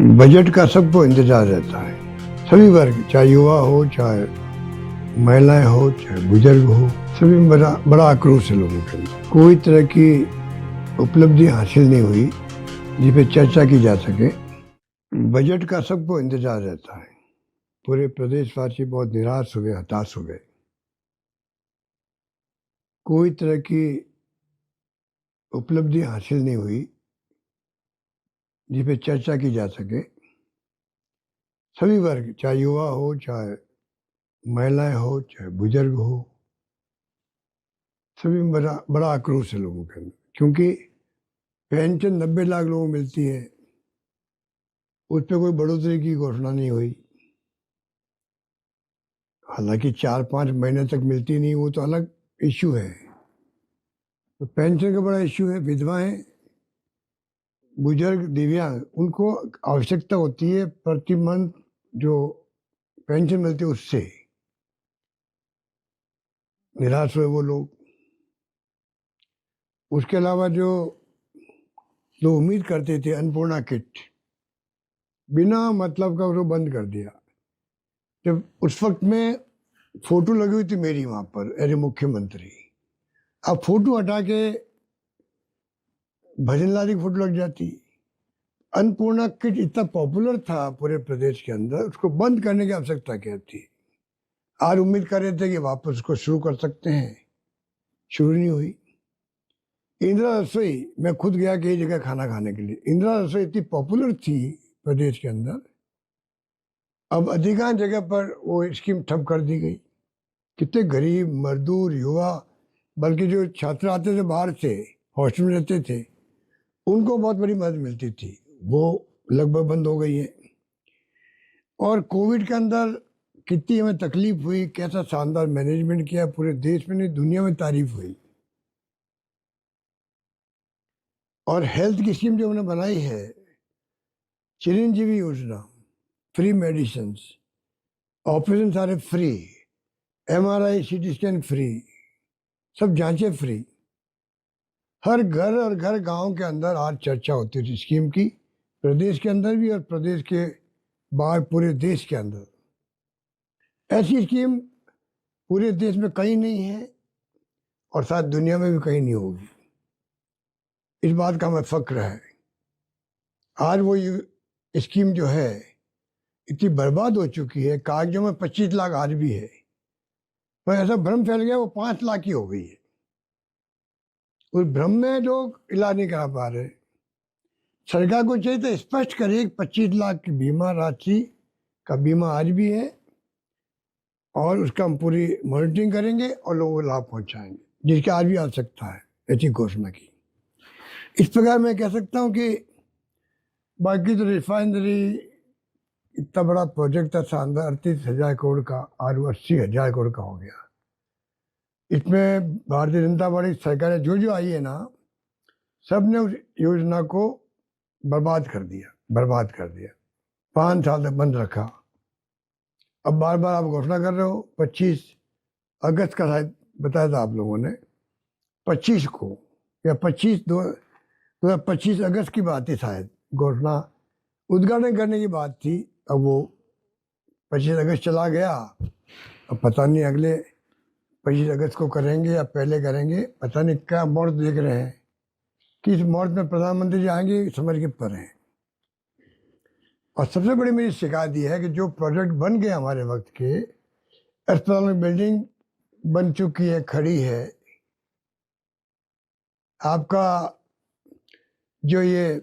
Budget का सबको इंतजार रहता है, सभी वर्ग, चाहे युवा हो, चाहे महिलाएं हो, चाहे बुजुर्ग हो, सभी में बड़ा बड़ा आक्रोश है लोगों के अंदर। कोई तरह की उपलब्धि हासिल नहीं हुई जिस पे चर्चा की जा सके। बजट का सबको इंतजार रहता है, पूरे प्रदेशवासी बहुत निराश हुए, हताश हुए। कोई तरह की उपलब्धि हासिल नहीं हुई जिस पे चर्चा की जा सके। सभी वर्ग, चाहे युवा हो, चाहे महिलाएं हो, चाहे बुजुर्ग हो, सभी में बड़ा बड़ा आक्रोश है लोगों के अंदर, क्योंकि पेंशन 90 लाख लोगों को मिलती है, उस पर कोई बढ़ोतरी की घोषणा नहीं हुई। हालांकि 4-5 महीने तक मिलती नहीं, वो तो अलग इश्यू है। तो पेंशन का बड़ा इश्यू है। विधवाएं, बुजुर्ग, दिव्यांग, उनको आवश्यकता होती है प्रति मंथ जो पेंशन मिलती है उससे निराश हुए वो लोग। उसके अलावा जो लोग उम्मीद करते थे अन्नपूर्णा किट, बिना मतलब का उसको बंद कर दिया। जब उस वक्त में फोटो लगी हुई थी मेरी वहां पर एज मुख्यमंत्री, अब फोटो हटा के भजन लाल की फोटो लग जाती। अन्नपूर्णा किट इतना पॉपुलर था पूरे प्रदेश के अंदर, उसको बंद करने की आवश्यकता क्या थी। आज उम्मीद कर रहे थे कि वापस उसको शुरू कर सकते हैं, शुरू नहीं हुई। इंदिरा रसोई, मैं खुद गया कई जगह खाना खाने के लिए, इंदिरा रसोई इतनी पॉपुलर थी प्रदेश के अंदर, अब अधिकांश जगह पर वो स्कीम ठप कर दी गई। कितने गरीब, मजदूर, युवा, बल्कि जो छात्र आते थे बाहर से, हॉस्टल में रहते थे, उनको बहुत बड़ी मदद मिलती थी, वो लगभग बंद हो गई है। और कोविड के अंदर कितनी हमें तकलीफ हुई, कैसा शानदार मैनेजमेंट किया, पूरे देश में नहीं दुनिया में तारीफ हुई। और हेल्थ की स्कीम जो हमने बनाई है, चिरंजीवी योजना, फ्री मेडिसिन, ऑपरेशन सारे free, MRI CT scan free, सब जांचें फ्री। हर घर और घर गांव के अंदर आज चर्चा होती थी स्कीम की, प्रदेश के अंदर भी और प्रदेश के बाहर पूरे देश के अंदर। ऐसी स्कीम पूरे देश में कहीं नहीं है और शायद दुनिया में भी कहीं नहीं होगी। इस बात का हमें फक्र है। आज वो स्कीम जो है इतनी बर्बाद हो चुकी है, कागजों में 25 लाख आज भी है, पर ऐसा भ्रम फैल गया वो 5 लाख की हो गई है। उस भ्रम में लोग इलाज नहीं करा पा रहे। सरकार को चाहिए तो स्पष्ट करे 25 लाख की बीमा राशि का बीमा आज भी है और उसका हम पूरी मॉनिटरिंग करेंगे और लोगों को लाभ पहुंचाएंगे, जिसकी आज भी आवश्यकता है, ऐसी घोषणा की। इस प्रकार मैं कह सकता हूं कि बाकी तो रिफाइनरी इतना बड़ा प्रोजेक्ट था शानदार, 38,000 करोड़ का, आज वो 80,000 करोड़ का हो गया। इसमें भारतीय जनता पार्टी सरकारें जो आई है ना, सब ने उस योजना को बर्बाद कर दिया, बर्बाद कर दिया। 5 साल तक बंद रखा। अब बार बार आप घोषणा कर रहे हो, 25 अगस्त का शायद बताया था आप लोगों ने, 25 को या 25 अगस्त की बात थी शायद, घोषणा उद्घाटन करने की बात थी। अब वो 25 अगस्त चला गया, अब पता नहीं अगले 25 अगस्त को करेंगे या पहले करेंगे, पता नहीं क्या मुहूर्त देख रहे हैं, किस मुहूर्त में प्रधानमंत्री जी आएंगे समझ के पर हैं। और सबसे बड़ी मेरी शिकायत यह है कि जो प्रोजेक्ट बन गए हमारे वक्त के, अस्पताल में बिल्डिंग बन चुकी है, खड़ी है, आपका जो ये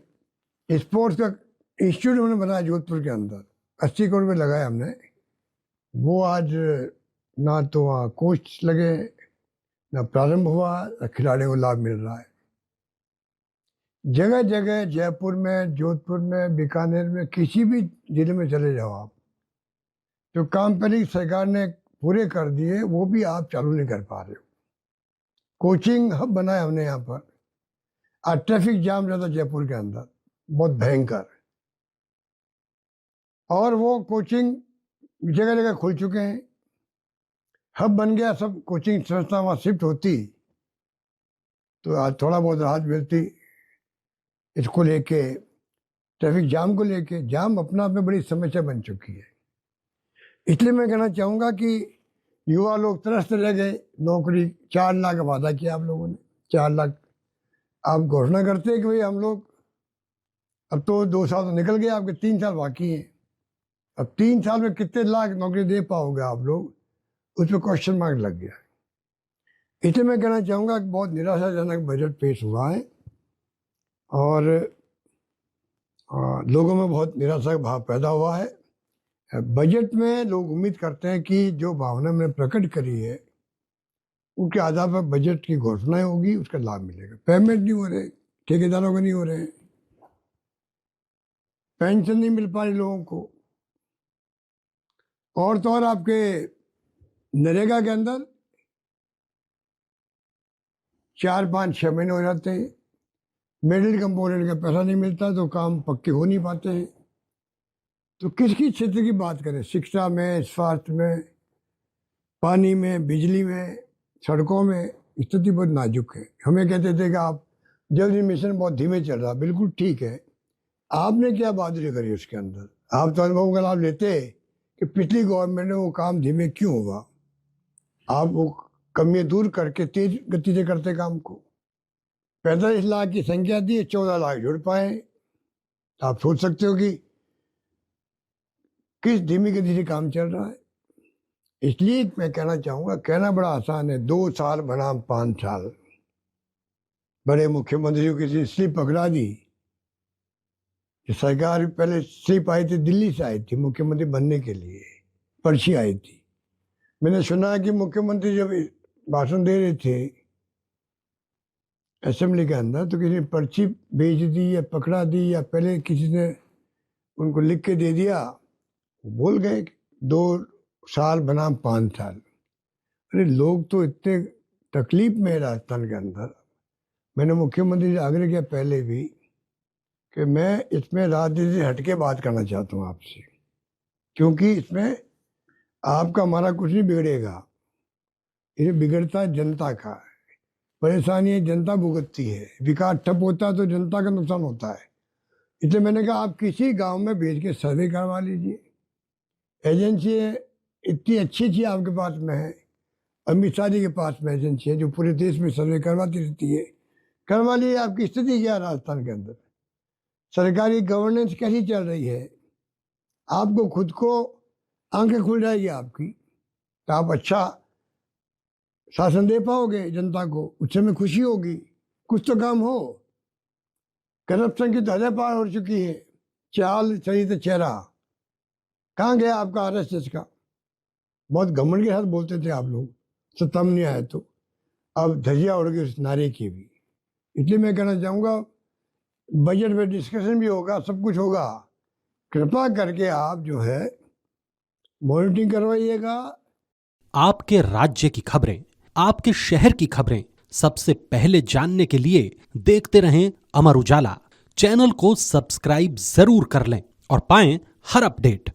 स्पोर्ट्स का इंस्टीट्यूट हमने बनाया जोधपुर के अंदर, 80 करोड़ में लगाया हमने, वो आज ना तो वहाँ कोच लगे, ना प्रारंभ हुआ, ना खिलाड़ियों को लाभ मिल रहा है। जगह जगह जयपुर में, जोधपुर में, बीकानेर में, किसी भी जिले में चले जाओ आप, जो काम पहले सरकार ने पूरे कर दिए वो भी आप चालू नहीं कर पा रहे हो। कोचिंग हब बनाया हमने यहाँ पर। आज ट्रैफिक जाम रहता जयपुर के अंदर, बहुत भयंकर, और वो कोचिंग जगह जगह खुल चुके हैं, हब बन गया, सब कोचिंग संस्था वहाँ शिफ्ट होती तो आज थोड़ा बहुत राहत मिलती इसको लेके। ट्रैफिक जाम को लेके, जाम अपना आप में बड़ी समस्या बन चुकी है। इसलिए मैं कहना चाहूँगा कि युवा लोग तरसते रह गए। नौकरी 4 लाख का वादा किया आप लोगों ने, 4 लाख आप घोषणा करते हैं कि भाई हम लोग, अब तो 2 साल तो निकल गए, आपके 3 साल बाकी हैं। अब 3 साल में कितने लाख नौकरी दे पाओगे आप लोग, उस पर क्वेश्चन मार्क लग गया। इसलिए मैं कहना चाहूँगा कि बहुत निराशाजनक बजट पेश हुआ है और लोगों में बहुत निराशा का भाव पैदा हुआ है। बजट में लोग उम्मीद करते हैं कि जो भावना मैंने प्रकट करी है उसके आधार पर बजट की घोषणाएं होगी, उसका लाभ मिलेगा। पेमेंट नहीं हो रहे, ठेकेदारों को नहीं हो रहे, पेंशन नहीं मिल पा रही लोगों को, और तो और आपके नरेगा के अंदर 4, 5, 6 महीने हो जाते हैं, मिडिल कंपोनेंट का पैसा नहीं मिलता तो काम पक्के हो नहीं पाते हैं। तो किसकी क्षेत्र की बात करें, शिक्षा में, स्वास्थ्य में, पानी में, बिजली में, सड़कों में स्थिति बहुत नाजुक है। हमें कहते थे कि आप जल जीवन मिशन बहुत धीमे चल रहा, बिल्कुल ठीक है। आपने क्या बहादुरी करी उसके अंदर? आप तो अनुभव का लाभ लेते कि पिछली गवर्नमेंट में वो काम धीमे क्यों हुआ। आप वो कमियां दूर करके तेज गति से करते काम को। 45 लाख की संख्या दी, 14 लाख जुड़ पाए। आप सोच सकते हो कि किस धीमी गति से काम चल रहा है। इसलिए मैं कहना चाहूँगा, कहना बड़ा आसान है, 2 साल बनाम 5 साल। बड़े मुख्यमंत्री की किसी स्लिप पकड़ा दी, सरकार पहले स्लिप आई थी, दिल्ली से आई थी मुख्यमंत्री बनने के लिए, पर्ची आई थी। मैंने सुना कि मुख्यमंत्री जब भाषण दे रहे थे असेंबली के अंदर तो किसी ने पर्ची भेज दी या पकड़ा दी या पहले किसी ने उनको लिख के दे दिया, बोल गए 2 साल बनाम 5 साल। अरे लोग तो इतने तकलीफ में है राजस्थान के अंदर। मैंने मुख्यमंत्री से आग्रह किया पहले भी कि मैं इसमें राजनीति से हटके बात करना चाहता हूँ आपसे, क्योंकि इसमें आपका हमारा कुछ नहीं बिगड़ेगा, ये बिगड़ता है जनता का। परेशानी है जनता भुगतती है, विकास ठप होता है तो जनता का नुकसान होता है। इसलिए मैंने कहा आप किसी गांव में भेज के सर्वे करवा लीजिए। एजेंसी इतनी अच्छी अच्छी आपके पास में है, अमित शाह जी के पास में एजेंसी है जो पूरे देश में सर्वे करवाती रहती है, करवा लीजिए। आपकी स्थिति क्या है राजस्थान के अंदर, सरकारी गवर्नेंस कैसी चल रही है, आपको खुद को आंखें खुल जाएगी आपकी, तो आप अच्छा शासन दे पाओगे जनता को, उससे में खुशी होगी। कुछ तो काम हो। करप्शन की तो हद पार हो चुकी है, चाल चली तो चेहरा। कहाँ गया आपका आरएसएस का? बहुत घमंड के साथ बोलते थे आप लोग, सत्ता में नहीं आए तो अब धजिया उड़ गई उस नारे की भी। इसलिए मैं कहना चाहूँगा बजट में डिस्कशन भी होगा, सब कुछ होगा, कृपा करके आप जो है मॉनिटरिंग करवाइएगा। आपके राज्य की खबरें, आपके शहर की खबरें सबसे पहले जानने के लिए देखते रहें अमर उजाला। चैनल को सब्सक्राइब जरूर कर लें और पाएं हर अपडेट।